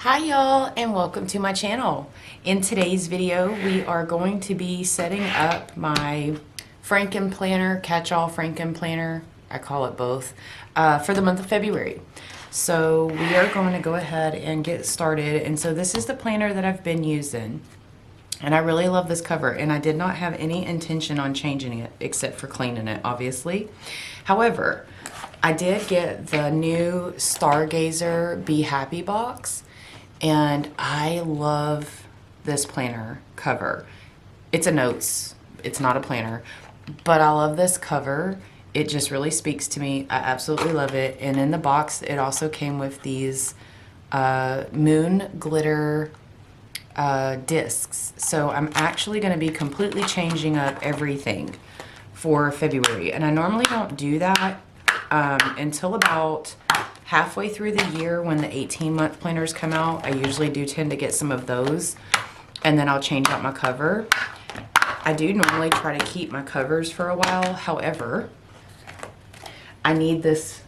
Hi y'all, and welcome to my channel. In today's video we are going to be setting up my Franken Planner, Catchall Franken Planner, I call it both, for the month of February. So we are going to go ahead and get started. And so this is the planner that I've been using, and I really love this cover, and I did not have any intention on changing it except for cleaning it, obviously. However, I did get the new Stargazer Be Happy box, and I love this planner cover. It's a notes, it's not a planner, but I love this cover. It just really speaks to me. I absolutely love it. And in the box, it also came with these moon glitter discs. So I'm actually going to be completely changing up everything for February. And I normally don't do that until about halfway through the year when the 18-month planners come out. I usually do tend to get some of those, and then I'll change out my cover. I do normally try to keep my covers for a while. However, I need this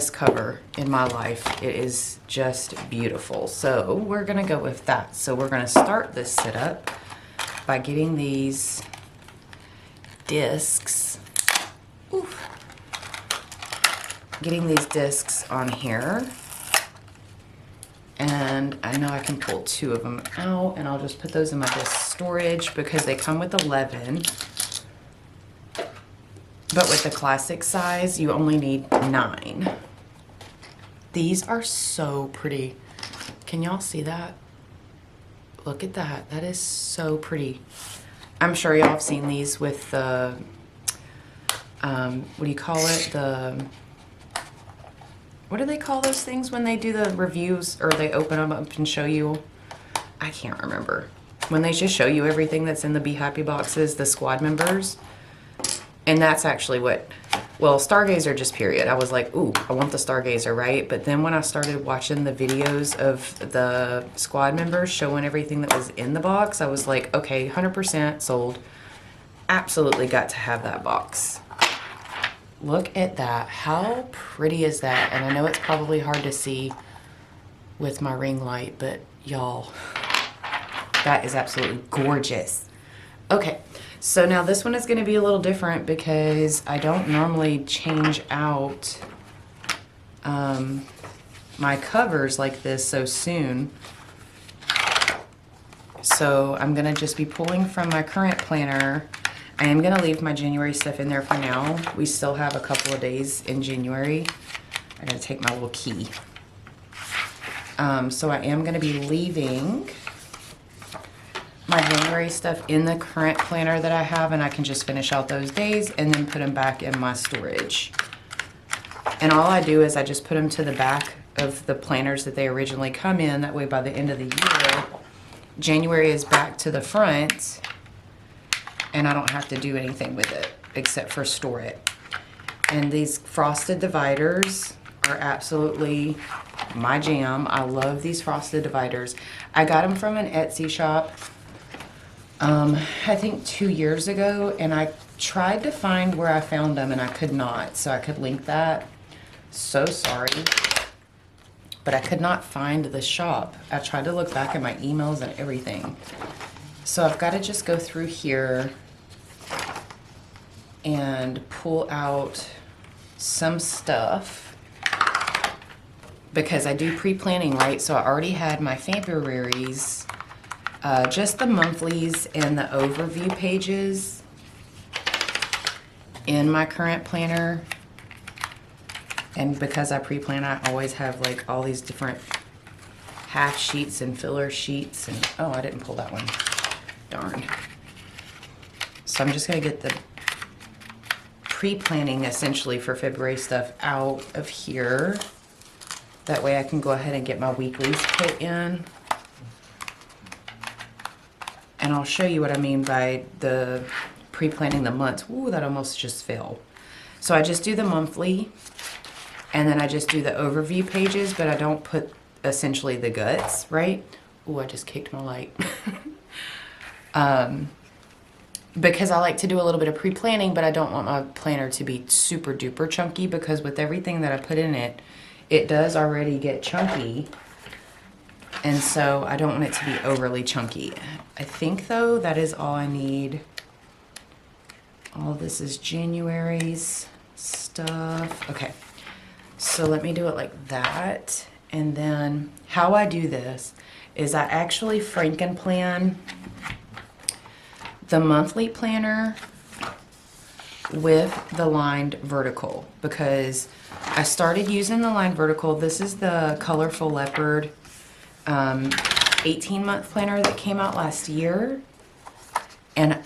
cover in my life. It is just beautiful. So we're gonna go with that. So we're gonna start this setup by getting these discs. Oof. Getting these discs on here, and I know I can pull 2 of them out, and I'll just put those in my disc storage because they come with 11, but with the classic size you only need 9. These are so pretty. Can y'all see that? Look at that. That is so pretty. I'm sure y'all have seen these with the what do you call it, what do they call those things when they do the reviews, or they open them up and show you? I can't remember. When they just show you everything that's in the Be Happy boxes, the squad members. And that's actually what, well, Stargazer just period. I was like, ooh, I want the Stargazer, right? But then when I started watching the videos of the squad members showing everything that was in the box, I was like, okay, 100% sold. Absolutely got to have that box. Look at that. How pretty is that? And I know it's probably hard to see with my ring light, but y'all, that is absolutely gorgeous. Okay, so now this one is going to be a little different because I don't normally change out my covers like this so soon. So I'm going to just be pulling from my current planner. I am going to leave my January stuff in there for now. We still have a couple of days in January. I got to take my little key. So I am going to be leaving my January stuff in the current planner that I have, and I can just finish out those days and then put them back in my storage. And all I do is I just put them to the back of the planners that they originally come in. That way by the end of the year, January is back to the front, and I don't have to do anything with it except for store it. And these frosted dividers are absolutely my jam. I love these frosted dividers. I got them from an Etsy shop, I think 2 years ago, and I tried to find where I found them and I could not, so I could link that. So sorry, but I could not find the shop. I tried to look back at my emails and everything. So I've got to just go through here and pull out some stuff because I do pre-planning, right? So I already had my February's, just the monthlies and the overview pages in my current planner. And because I pre-plan, I always have like all these different half sheets and filler sheets. And oh, I didn't pull that one. Darn. So I'm just going to get the pre-planning essentially for February stuff out of here. That way I can go ahead and get my weeklies put in. And I'll show you what I mean by the pre-planning the months. Ooh, that almost just fell. So I just do the monthly, and then I just do the overview pages, but I don't put essentially the guts, right? Ooh, I just kicked my light. Because I like to do a little bit of pre-planning, but I don't want my planner to be super duper chunky, because with everything that I put in it, it does already get chunky And so I don't want it to be overly chunky. I think though that is all I need. All this is January's stuff. Okay, so let me do it like that. And then how I do this is I actually Franken plan the monthly planner with the lined vertical, because I started using the lined vertical. This is the Colorful Leopard 18-month planner that came out last year. And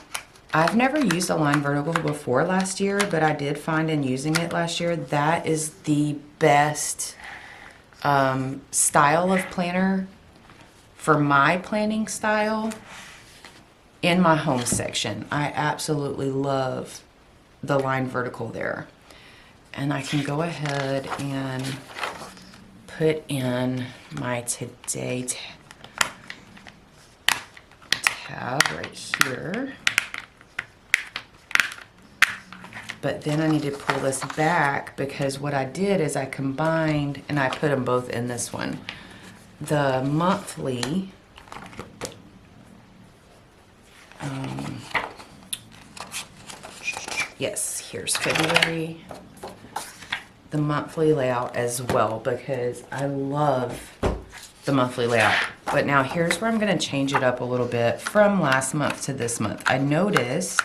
I've never used a line vertical before last year, but I did find in using it last year, that is the best style of planner for my planning style in my home section. I absolutely love the line vertical there. And I can go ahead and put in my today tab right here. But then I need to pull this back, because what I did is I combined, and I put them both in this one, the monthly yes, here's February, the monthly layout as well, because I love the monthly layout. But now here's where I'm going to change it up a little bit from last month to this month. I noticed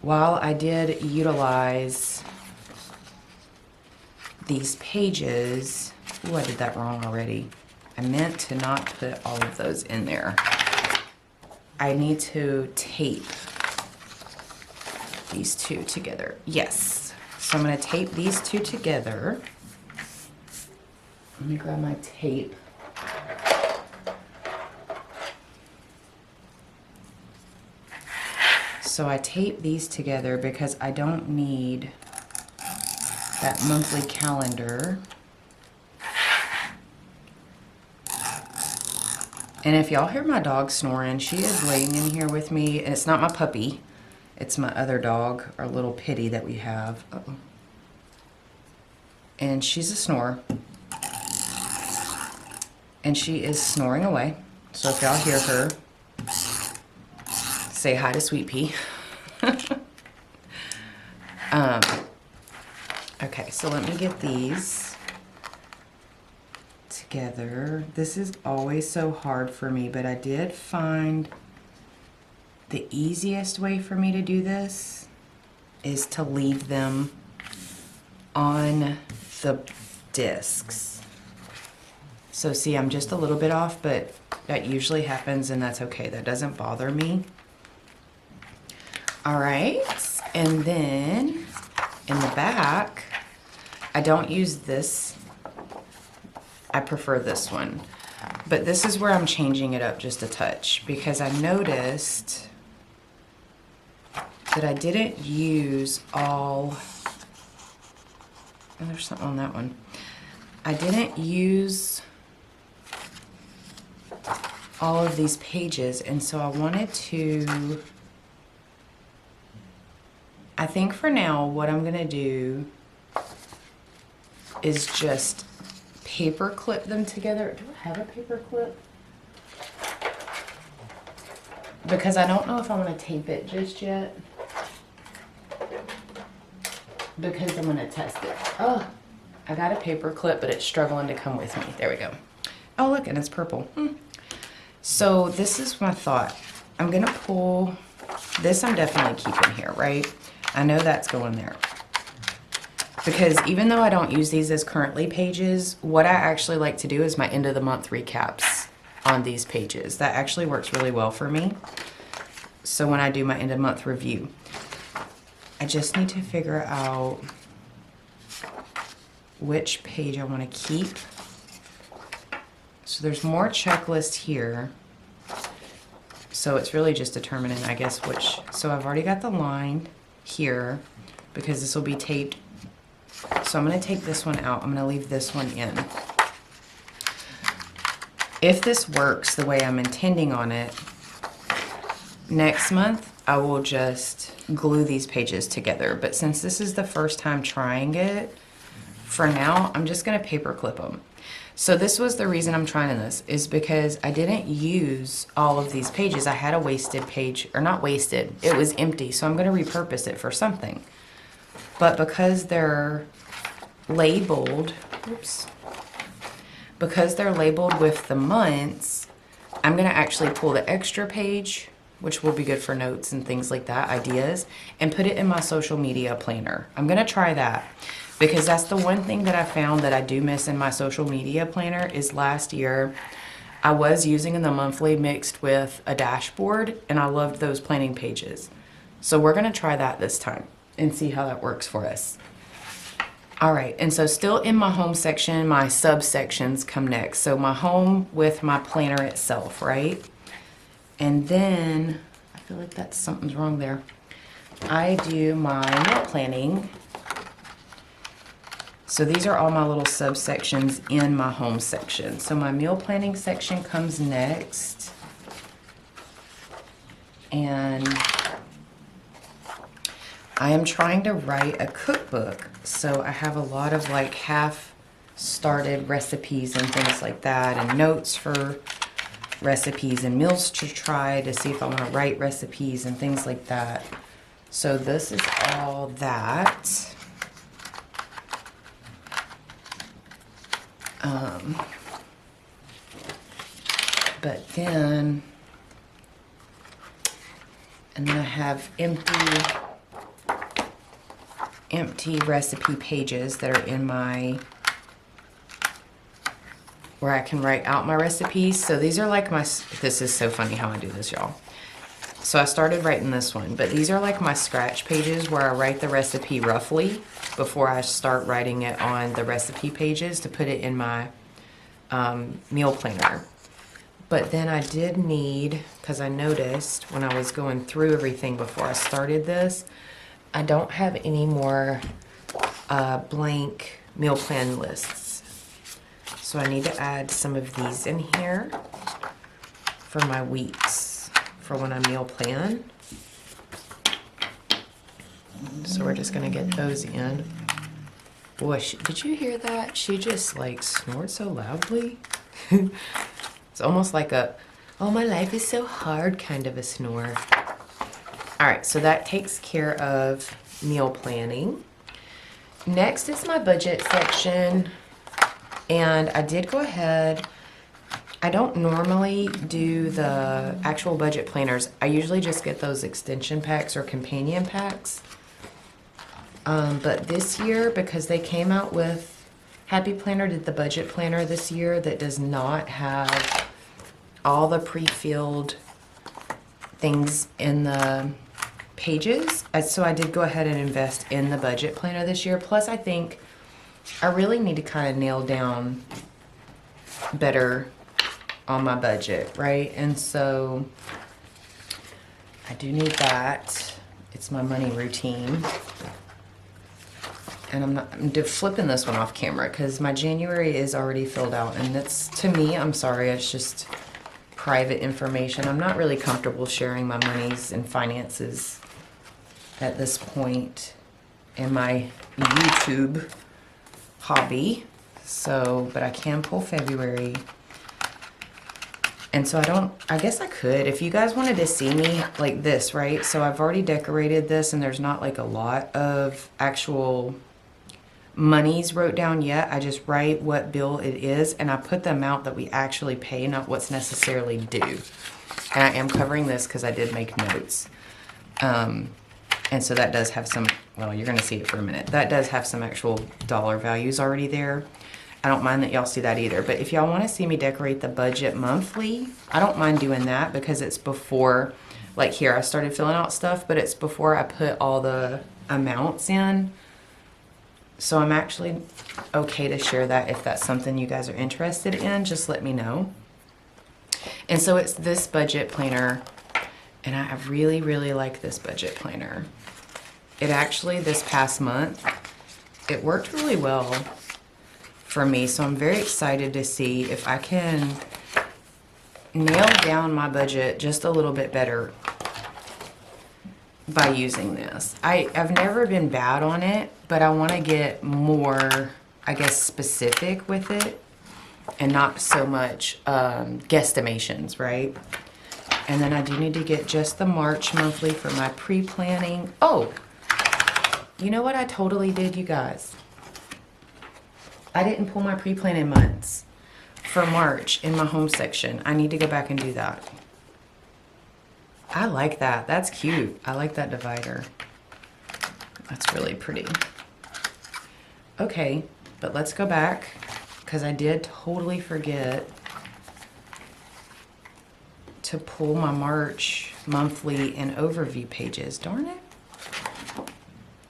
while I did utilize these pages, oh, I did that wrong already. I meant to not put all of those in there. I need to tape these two together. Yes. So I'm going to tape these two together. Let me grab my tape. So I tape these together because I don't need that monthly calendar. And if y'all hear my dog snoring, she is laying in here with me. And it's not my puppy. It's my other dog, our little pitty that we have. Uh-oh. And she's a snorer. And she is snoring away. So if y'all hear her, say hi to Sweet Pea. Okay, so let me get these together. This is always so hard for me, but I did find the easiest way for me to do this is to leave them on the discs. So see, I'm just a little bit off, but that usually happens, and that's okay. That doesn't bother me. All right, and then in the back, I don't use this. I prefer this one. But this is where I'm changing it up just a touch, because I noticed that I didn't use all, oh, there's something on that one. I didn't use all of these pages, and so I wanted to, I think for now what I'm gonna do is just paper clip them together. Do I have a paper clip? Because I don't know if I want to tape it just yet, because I'm going to test it. Oh, I got a paper clip, but it's struggling to come with me. There we go. Oh, look, and it's purple. So this is my thought. I'm going to pull this. I'm definitely keeping here, right? I know that's going there. Because even though I don't use these as currently pages, what I actually like to do is my end of the month recaps on these pages. That actually works really well for me. So when I do my end of month review, I just need to figure out which page I want to keep. So there's more checklist here. So it's really just determining, I guess, which. So I've already got the line here because this will be taped. So I'm going to take this one out. I'm going to leave this one in. If this works the way I'm intending on it, next month I will just glue these pages together. But since this is the first time trying it for now, I'm just going to paper clip them. So this was the reason I'm trying this, is because I didn't use all of these pages. I had a wasted page, or not wasted, it was empty. So I'm going to repurpose it for something. But because they're labeled, oops, because they're labeled with the months, I'm going to actually pull the extra page, which will be good for notes and things like that, ideas, and put it in my social media planner. I'm going to try that because that's the one thing that I found that I do miss in my social media planner is last year I was using the monthly mixed with a dashboard, and I loved those planning pages. So we're going to try that this time and see how that works for us. All right, and so still in my home section, my subsections come next. So my home with my planner itself, right? And then, I feel like something's wrong there. I do my meal planning. So these are all my little subsections in my home section. So my meal planning section comes next. And I am trying to write a cookbook. So I have a lot of like half started recipes and things like that, and notes for recipes and meals to try to see if I want to write recipes and things like that. So this is all that. But then, and then I have empty recipe pages that are in my, where I can write out my recipes. So these are like my, this is so funny how I do this, y'all. So I started writing this one, but these are like my scratch pages where I write the recipe roughly before I start writing it on the recipe pages to put it in my meal planner. But then I did need, because I noticed when I was going through everything before I started this, I don't have any more blank meal plan lists. So I need to add some of these in here for my weeks for when I meal plan. So we're just gonna get those in. Boy, did you hear that? She just like snored so loudly. It's almost like a, oh, my life is so hard kind of a snore. All right, so that takes care of meal planning. Next is my budget section. And I did go ahead, I don't normally do the actual budget planners. I usually just get those extension packs or companion packs. But this year, because they came out with, Happy Planner did the budget planner this year that does not have all the pre-filled things in the pages. So I did go ahead and invest in the budget planner this year. Plus, I think I really need to kind of nail down better on my budget, right? And so I do need that. It's my money routine. And I'm flipping this one off camera because my January is already filled out, and that's, to me, I'm sorry, it's just private information. I'm not really comfortable sharing my monies and finances at this point in my YouTube hobby. So, but I can pull February. And so I guess I could, if you guys wanted to see me like this, right? So I've already decorated this and there's not like a lot of actual monies wrote down yet. I just write what bill it is and I put the amount that we actually pay, not what's necessarily due. And I am covering this because I did make notes. And so that does have some, well, you're going to see it for a minute. That does have some actual dollar values already there. I don't mind that y'all see that either. But if y'all want to see me decorate the budget monthly, I don't mind doing that because it's before, like here, I started filling out stuff, but it's before I put all the amounts in. So I'm actually okay to share that if that's something you guys are interested in. Just let me know. And so it's this budget planner, and I really, really like this budget planner. It actually, this past month, it worked really well for me. So I'm very excited to see if I can nail down my budget just a little bit better by using this. I've never been bad on it, but I want to get more I guess, specific with it and not so much guesstimations, right? And then I do need to get just the March monthly for my pre-planning. Oh, you know what I totally did, you guys? I didn't pull my pre-planning months for March in my home section. I need to go back and do that. I like that. That's cute. I like that divider. That's really pretty. Okay, but let's go back because I did totally forget to pull my March monthly and overview pages. Darn it.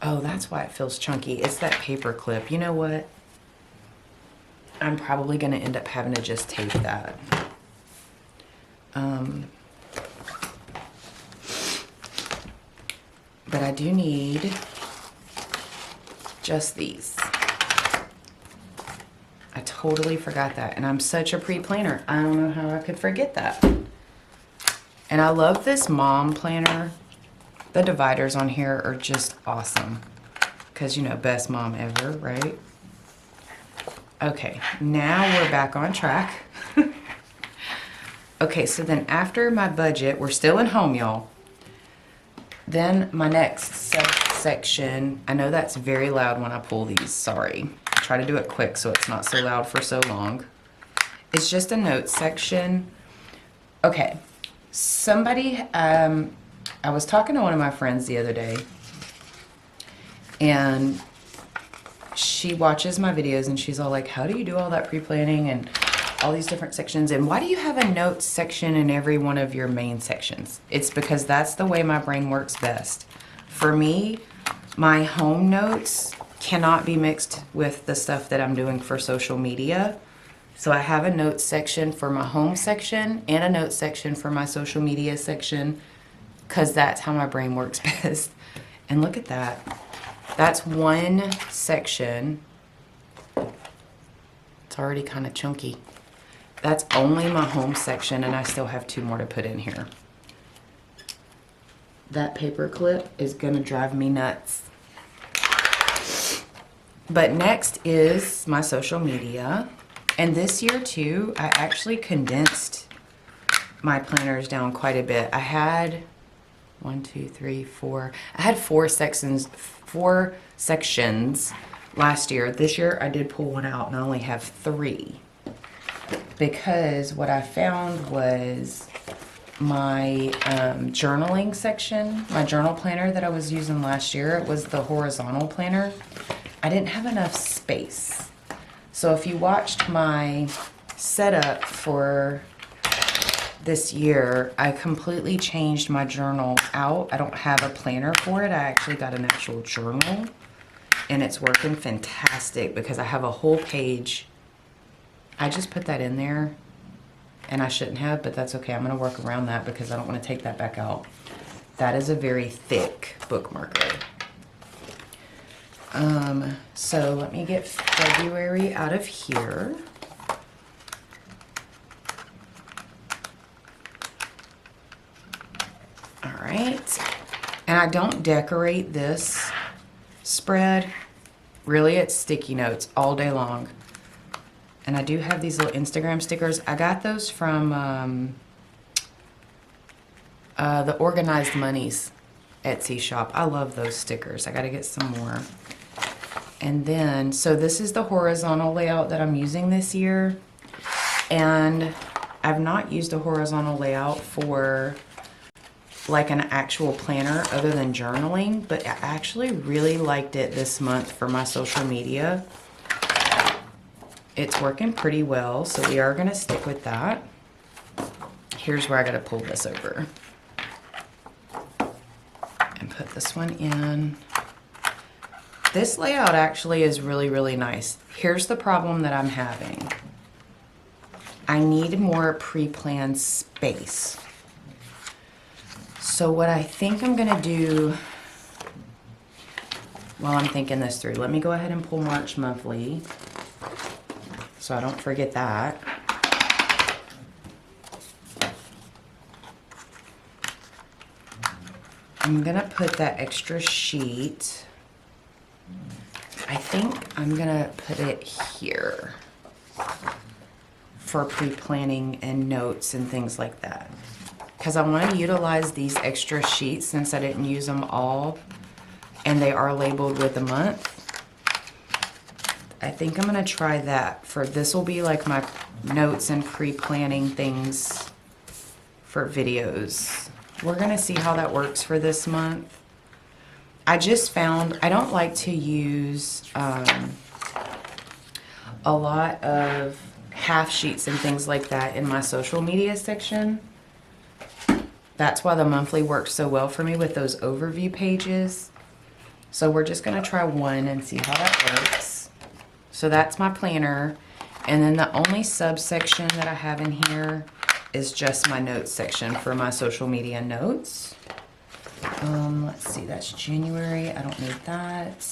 Oh, that's why it feels chunky. It's that paper clip. You know what? I'm probably going to end up having to just tape that. But I do need just these. I totally forgot that. And I'm such a pre-planner. I don't know how I could forget that. And I love this mom planner. The dividers on here are just awesome. Because, you know, best mom ever, right? Okay, now we're back on track. Okay, so then after my budget, we're still in home, y'all. Then my next subsection, I know that's very loud when I pull these, sorry. Try to do it quick so it's not so loud for so long. It's just a notes section. Okay, somebody, I was talking to one of my friends the other day, and she watches my videos and she's all like, how do you do all that pre-planning and all these different sections? And why do you have a notes section in every one of your main sections? It's because that's the way my brain works best. For me, my home notes cannot be mixed with the stuff that I'm doing for social media. So I have a notes section for my home section and a notes section for my social media section because that's how my brain works best. And look at that. That's one section. It's already kind of chunky. That's only my home section, and I still have 2 more to put in here. That paper clip is gonna drive me nuts. But next is my social media. And this year too, I actually condensed my planners down quite a bit. I had 1, 2, 3, 4. I had 4 sections last year. This year I did pull one out and I only have 3. Because what I found was my journaling section, my journal planner that I was using last year, it was the horizontal planner. I didn't have enough space. So if you watched my setup for this year, I completely changed my journal out. I don't have a planner for it. I actually got an actual journal, and it's working fantastic because I have a whole page. I just put that in there, and I shouldn't have, but that's okay. I'm going to work around that because I don't want to take that back out. That is a very thick bookmarker. So let me get February out of here. All right. And I don't decorate this spread. Really, it's sticky notes all day long. And I do have these little Instagram stickers. I got those from the Organized Monies Etsy shop. I love those stickers. I got to get some more. And then, so this is the horizontal layout that I'm using this year. And I've not used a horizontal layout for like an actual planner other than journaling, but I actually really liked it this month for my social media. It's working pretty well, so we are going to stick with that. Here's where I got to pull this over and put this one in. This layout actually is really, really nice. Here's the problem that I'm having. I need more pre-planned space. So what I think I'm gonna do while I'm thinking this through, let me go ahead and pull March monthly so I don't forget that. I'm gonna put that extra sheet. I think I'm gonna put it here for pre-planning and notes and things like that. Because I want to utilize these extra sheets since I didn't use them all and they are labeled with the month. I think I'm gonna try that for this will be like my notes and pre-planning things for videos. We're gonna see how that works for this month. I just found I don't like to use a lot of half sheets and things like that in my social media section. That's why the monthly works so well for me with those overview pages. So we're just gonna try one and see how that works. So that's my planner. And then the only subsection that I have in here is just my notes section for my social media notes. Let's see, that's January. I don't need that.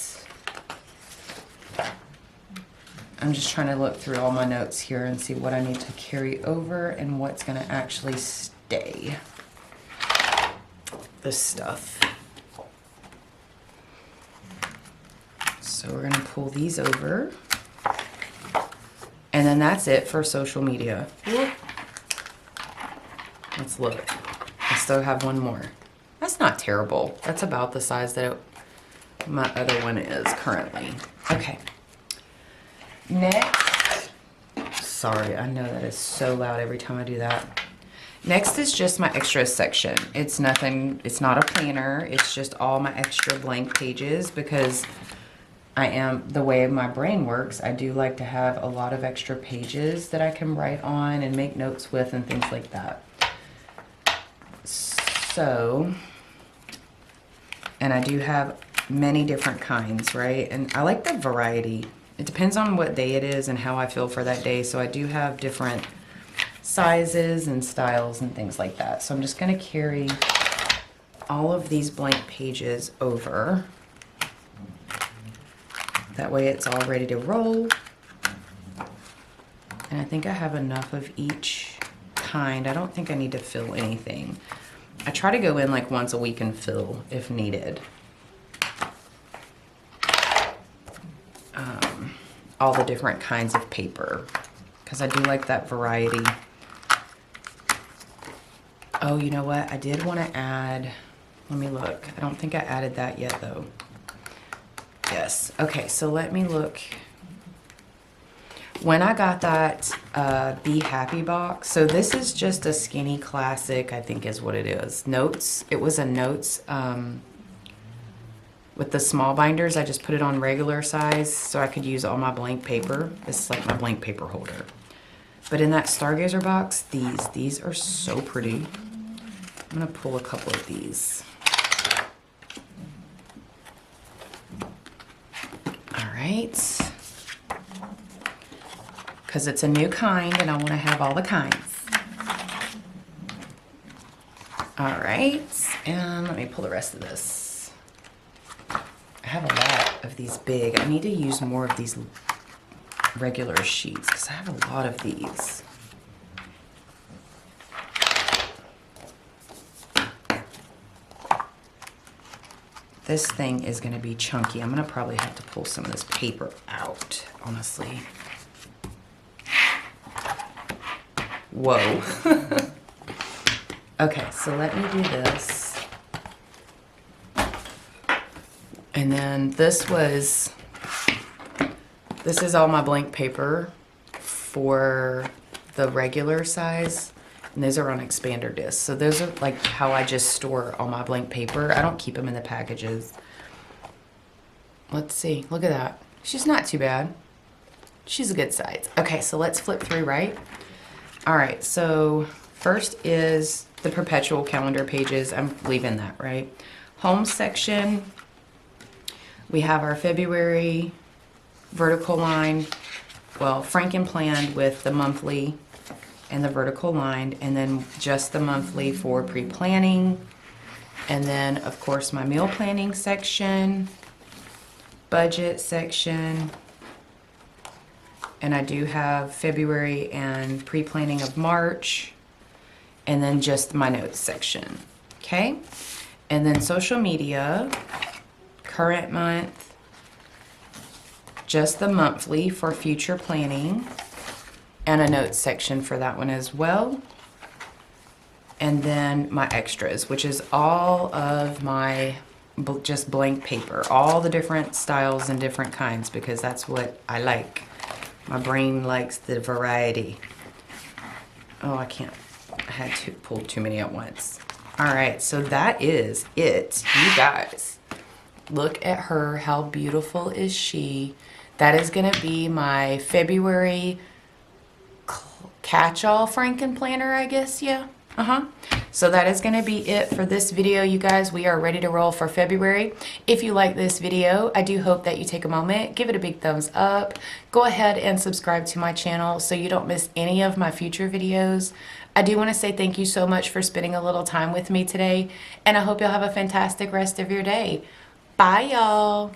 I'm just trying to look through all my notes here and see what I need to carry over and what's gonna actually stay. This stuff. So we're gonna pull these over. And then that's it for social media. Let's look. I still have one more. That's not terrible. That's about the size that my other one is currently. Okay. Next, sorry, I know that is so loud every time I do that. Next is just my extras section. It's nothing, it's not a planner. It's just all my extra blank pages because the way my brain works, I do like to have a lot of extra pages that I can write on and make notes with and things like that. So, and I do have many different kinds, right? And I like the variety. It depends on what day it is and how I feel for that day. So I do have different sizes and styles and things like that. So I'm just gonna carry all of these blank pages over. That way it's all ready to roll. And I think I have enough of each kind. I don't think I need to fill anything. I try to go in like once a week and fill if needed. All the different kinds of paper because I do like that variety. Oh, you know what? I did want to add, let me look. I don't think I added that yet though. Yes. Okay, so let me look. When I got that Be Happy box, so this is just a skinny classic, I think is what it is. Notes. It was a notes with the small binders. I just put it on regular size so I could use all my blank paper. This is like my blank paper holder. But in that Stargazer box, these are so pretty. I'm gonna pull a couple of these. All right. Because it's a new kind and I want to have all the kinds. All right, and let me pull the rest of this. I have a lot of these big. I need to use more of these regular sheets because I have a lot of these. This thing is going to be chunky. I'm going to probably have to pull some of this paper out, honestly. Whoa. Okay, so let me do this. And then this is all my blank paper for the regular size. And those are on expander discs. So those are like how I just store all my blank paper. I don't keep them in the packages. Let's see, look at that. She's not too bad. She's a good size. Okay, so let's flip through, right? All right, so first is the perpetual calendar pages. I'm leaving that, right? Home section, we have our February vertical line, well, Franken planned with the monthly and the vertical line, and then just the monthly for pre-planning. And then, of course, my meal planning section, budget section, and I do have February and pre-planning of March, and then just my notes section, okay? And then social media, current month, just the monthly for future planning, and a notes section for that one as well. And then my extras, which is all of my just blank paper, all the different styles and different kinds, because that's what I like. My brain likes the variety. Oh, I had to pull too many at once. All right, so that is it, you guys. Look at her, how beautiful is she? That is gonna be my February Catchall Franken Planner, I guess, yeah. So that is going to be it for this video, you guys. We are ready to roll for February. If you like this video, I do hope that you take a moment, give it a big thumbs up. Go ahead and subscribe to my channel so you don't miss any of my future videos. I do want to say thank you so much for spending a little time with me today, and I hope you'll have a fantastic rest of your day. Bye, y'all.